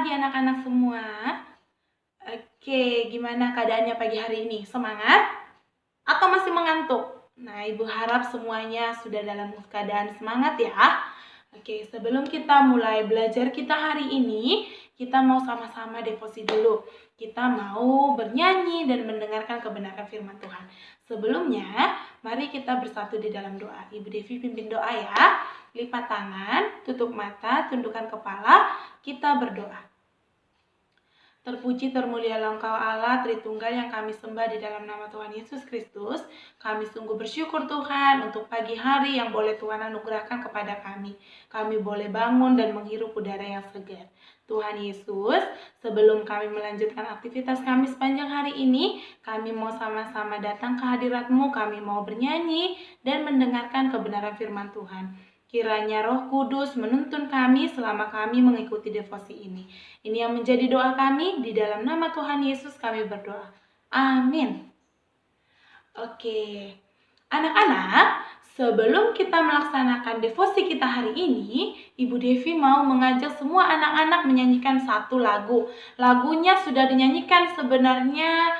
pagi anak-anak semua. Oke, gimana keadaannya pagi hari ini? Semangat? Atau masih mengantuk? Nah, Ibu harap semuanya sudah dalam keadaan semangat ya. Oke, sebelum kita mulai belajar kita hari ini, kita mau sama-sama devosi dulu. Kita mau bernyanyi dan mendengarkan kebenaran firman Tuhan. Sebelumnya, mari kita bersatu di dalam doa. Ibu Devi pimpin doa ya. Lipat tangan, tutup mata, tundukkan kepala, kita berdoa. Terpuji termulialah Engkau Allah Tritunggal yang kami sembah di dalam nama Tuhan Yesus Kristus. Kami sungguh bersyukur Tuhan untuk pagi hari yang boleh Tuhan anugerahkan kepada kami. Kami boleh bangun dan menghirup udara yang segar. Tuhan Yesus, sebelum kami melanjutkan aktivitas kami sepanjang hari ini, kami mau sama-sama datang ke hadirat-Mu, kami mau bernyanyi dan mendengarkan kebenaran firman Tuhan. Kiranya Roh Kudus menuntun kami selama kami mengikuti devosi ini. Ini yang menjadi doa kami, di dalam nama Tuhan Yesus kami berdoa. Amin. Oke, anak-anak, sebelum kita melaksanakan devosi kita hari ini, Ibu Devi mau mengajak semua anak-anak menyanyikan satu lagu. Lagunya sudah dinyanyikan sebenarnya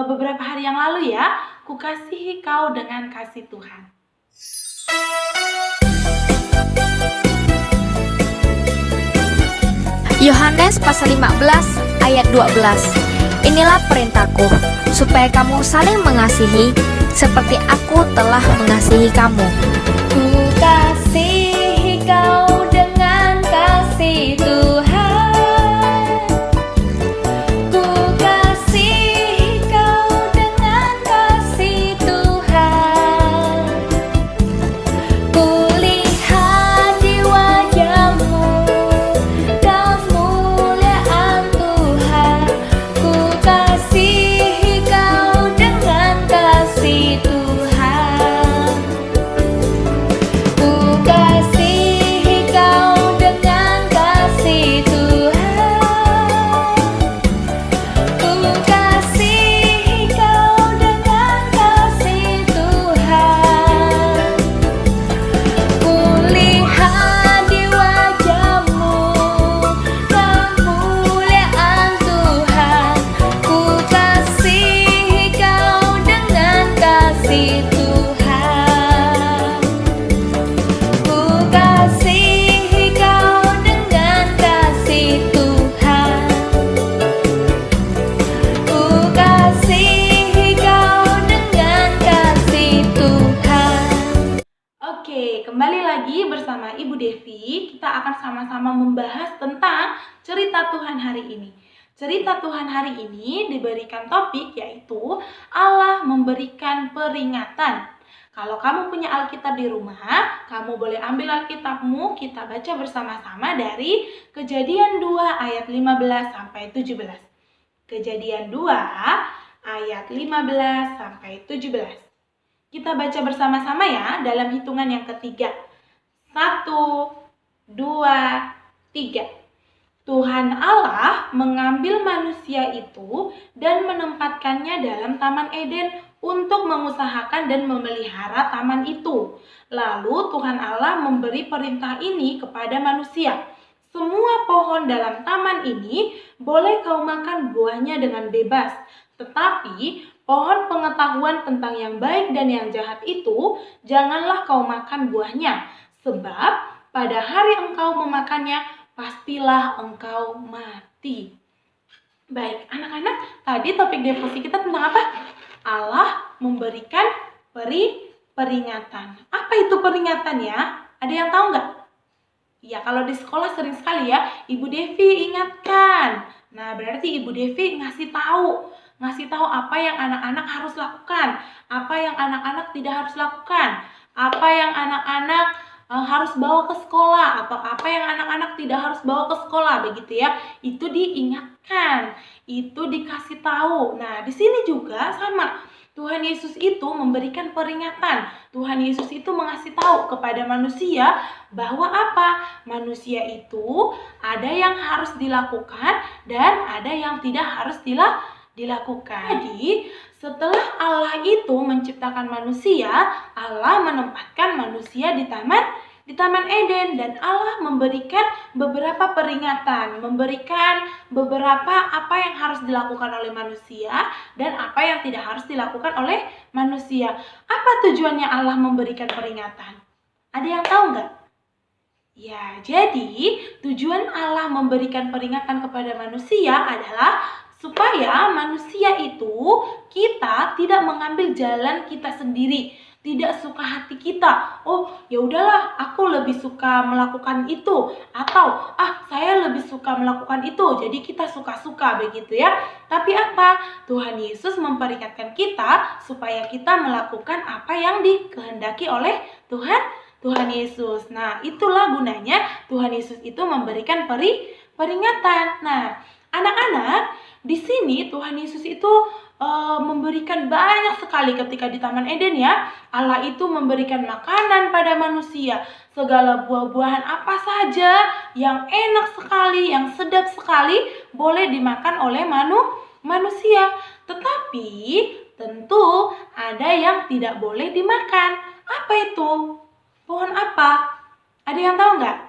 beberapa hari yang lalu ya. Ku kasihi kau dengan kasih Tuhan. Yohanes pasal 15 ayat 12. Inilah perintahku, supaya kamu saling mengasihi seperti aku telah mengasihi kamu. Ku kasihi kau dengan kasih Tuhan. Ku kasihi kau dengan kasih Tuhan. Ku lihat di wajahmu kemuliaan Tuhan. Ku kasihi kau dengan kasih Tuhan. Ku kasihi kau dengan kasih Tuhan. Ku kasihi kau dengan kasih Tuhan. Ku lihat di wajahmu kemuliaan Tuhan. Ku kasihi kau dengan kasih Tuhan. Ku kasihi kau dengan kasih Tuhan. Ku kasihi kau dengan kasih Tuhan. Oke, kembali lagi bersama Ibu Devi. Kita akan sama-sama membahas tentang cerita Tuhan hari ini. Cerita Tuhan hari ini diberikan topik yaitu Allah memberikan peringatan. Kalau kamu punya Alkitab di rumah, kamu boleh ambil Alkitabmu, kita baca bersama-sama dari Kejadian 2 ayat 15 sampai 17. Kejadian 2 ayat 15 sampai 17. Kita baca bersama-sama ya dalam hitungan yang ketiga. 1, 2, 3. Tuhan Allah mengambil manusia itu dan menempatkannya dalam Taman Eden untuk mengusahakan dan memelihara taman itu. Lalu Tuhan Allah memberi perintah ini kepada manusia. Semua pohon dalam taman ini boleh kau makan buahnya dengan bebas. Tetapi pohon pengetahuan tentang yang baik dan yang jahat itu janganlah kau makan buahnya. Sebab pada hari engkau memakannya, pastilah engkau mati. Baik, anak-anak, tadi topik devosi kita tentang apa? Allah memberikan peringatan. Apa itu peringatan ya? Ada yang tahu nggak? Ya, kalau di sekolah sering sekali ya, Ibu Devi ingatkan. Nah, berarti Ibu Devi ngasih tahu apa yang anak-anak harus lakukan, apa yang anak-anak tidak harus lakukan, apa yang anak-anak harus bawa ke sekolah, atau apa yang anak-anak tidak harus bawa ke sekolah, begitu ya. Itu diingatkan, itu dikasih tahu. Nah, di sini juga sama. Tuhan Yesus itu memberikan peringatan. Tuhan Yesus itu mengasih tahu kepada manusia bahwa apa? Manusia itu ada yang harus dilakukan dan ada yang tidak harus dilakukan. Jadi, setelah Allah itu menciptakan manusia, Allah menempatkan manusia di Taman di Taman Eden, dan Allah memberikan beberapa peringatan, memberikan beberapa apa yang harus dilakukan oleh manusia dan apa yang tidak harus dilakukan oleh manusia. Apa tujuannya Allah memberikan peringatan? Ada yang tahu nggak? Ya, jadi tujuan Allah memberikan peringatan kepada manusia adalah supaya manusia itu kita tidak mengambil jalan kita sendiri, tidak suka hati kita. Oh, ya udahlah, aku lebih suka melakukan itu, atau saya lebih suka melakukan itu. Jadi kita suka-suka begitu ya. Tapi apa? Tuhan Yesus memperingatkan kita supaya kita melakukan apa yang dikehendaki oleh Tuhan Yesus. Nah, itulah gunanya Tuhan Yesus itu memberikan peringatan. Nah, anak-anak, di sini Tuhan Yesus itu memberikan banyak sekali ketika di Taman Eden ya. Allah itu memberikan makanan pada manusia. Segala buah-buahan apa saja yang enak sekali, yang sedap sekali boleh dimakan oleh manusia. Tetapi tentu ada yang tidak boleh dimakan. Apa itu? Pohon apa? Ada yang tahu nggak?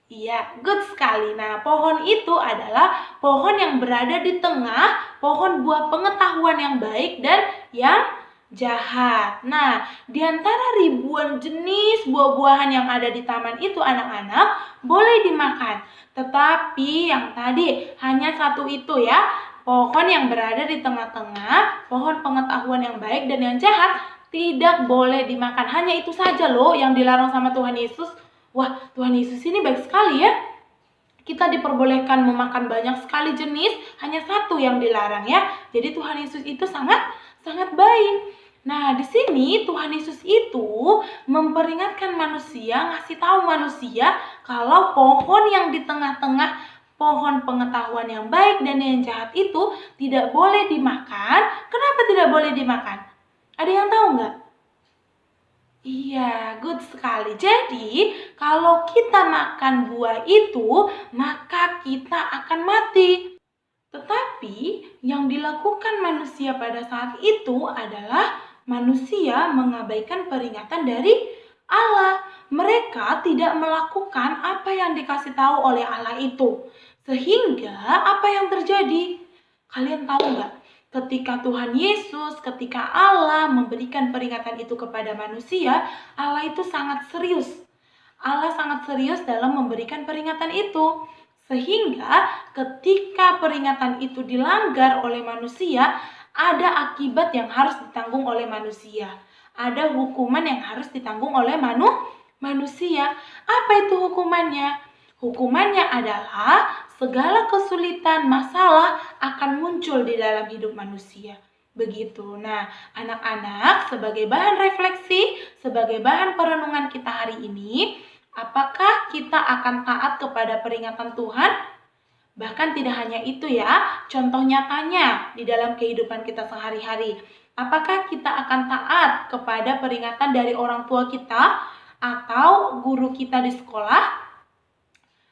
Iya, good sekali. Nah, pohon itu adalah pohon yang berada di tengah pohon buah pengetahuan yang baik dan yang jahat. Nah, di antara ribuan jenis buah-buahan yang ada di taman itu, anak-anak boleh dimakan. Tetapi yang tadi hanya satu itu ya, pohon yang berada di tengah-tengah pohon pengetahuan yang baik dan yang jahat tidak boleh dimakan. Hanya itu saja loh yang dilarang sama Tuhan Yesus. Wah, Tuhan Yesus ini baik sekali ya. Kita diperbolehkan memakan banyak sekali jenis, hanya satu yang dilarang ya. Jadi Tuhan Yesus itu sangat baik. Nah, di sini Tuhan Yesus itu memperingatkan manusia, ngasih tahu manusia kalau pohon yang di tengah-tengah pohon pengetahuan yang baik dan yang jahat itu tidak boleh dimakan. Kenapa tidak boleh dimakan? Ada yang tahu nggak? Iya, good sekali. Jadi, kalau kita makan buah itu, maka kita akan mati. Tetapi, yang dilakukan manusia pada saat itu adalah manusia mengabaikan peringatan dari Allah. Mereka tidak melakukan apa yang dikasih tahu oleh Allah itu. Sehingga, apa yang terjadi? Kalian tahu nggak? Ketika Tuhan Yesus, ketika Allah memberikan peringatan itu kepada manusia, Allah itu sangat serius. Allah sangat serius dalam memberikan peringatan itu. Sehingga ketika peringatan itu dilanggar oleh manusia, ada akibat yang harus ditanggung oleh manusia. Ada hukuman yang harus ditanggung oleh manusia. Apa itu hukumannya? Hukumannya adalah segala kesulitan, masalah akan muncul di dalam hidup manusia. Begitu. Nah, anak-anak, sebagai bahan refleksi, sebagai bahan perenungan kita hari ini, apakah kita akan taat kepada peringatan Tuhan? Bahkan tidak hanya itu ya, contoh nyatanya di dalam kehidupan kita sehari-hari. Apakah kita akan taat kepada peringatan dari orang tua kita atau guru kita di sekolah?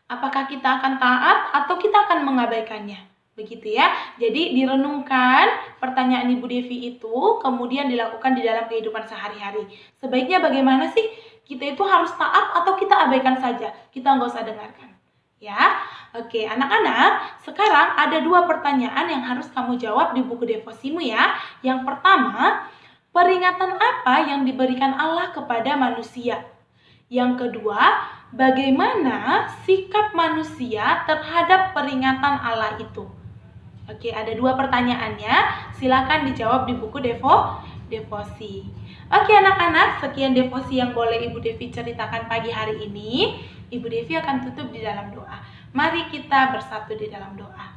Apakah kita akan taat atau kita akan mengabaikannya? Begitu ya. Jadi direnungkan pertanyaan Ibu Devi itu, kemudian dilakukan di dalam kehidupan sehari-hari. Sebaiknya bagaimana sih? Kita itu harus taat atau kita abaikan saja? Kita nggak usah dengarkan. Ya, oke anak-anak, sekarang ada 2 pertanyaan yang harus kamu jawab di buku devosimu ya. Yang pertama, peringatan apa yang diberikan Allah kepada manusia? Yang kedua, bagaimana sikap manusia terhadap peringatan Allah itu? Oke, ada 2 pertanyaannya. Silakan dijawab di buku devosi. Oke anak-anak, sekian devosi yang boleh Ibu Devi ceritakan pagi hari ini. Ibu Devi akan tutup di dalam doa. Mari kita bersatu di dalam doa.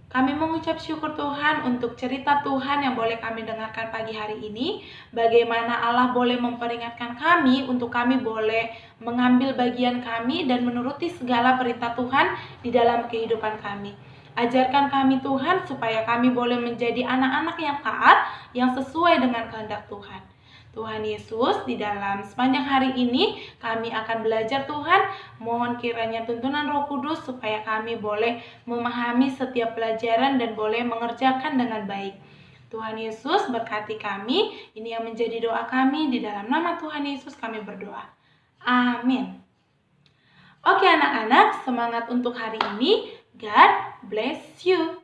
Kami mengucap syukur Tuhan untuk cerita Tuhan yang boleh kami dengarkan pagi hari ini. Bagaimana Allah boleh memperingatkan kami untuk kami boleh mengambil bagian kami dan menuruti segala perintah Tuhan di dalam kehidupan kami. Ajarkan kami Tuhan supaya kami boleh menjadi anak-anak yang taat, yang sesuai dengan kehendak Tuhan. Tuhan Yesus, di dalam sepanjang hari ini kami akan belajar Tuhan. Mohon kiranya tuntunan Roh Kudus supaya kami boleh memahami setiap pelajaran dan boleh mengerjakan dengan baik. Tuhan Yesus berkati kami. Ini yang menjadi doa kami. Di dalam nama Tuhan Yesus kami berdoa. Amin. Oke anak-anak, semangat untuk hari ini. God bless you.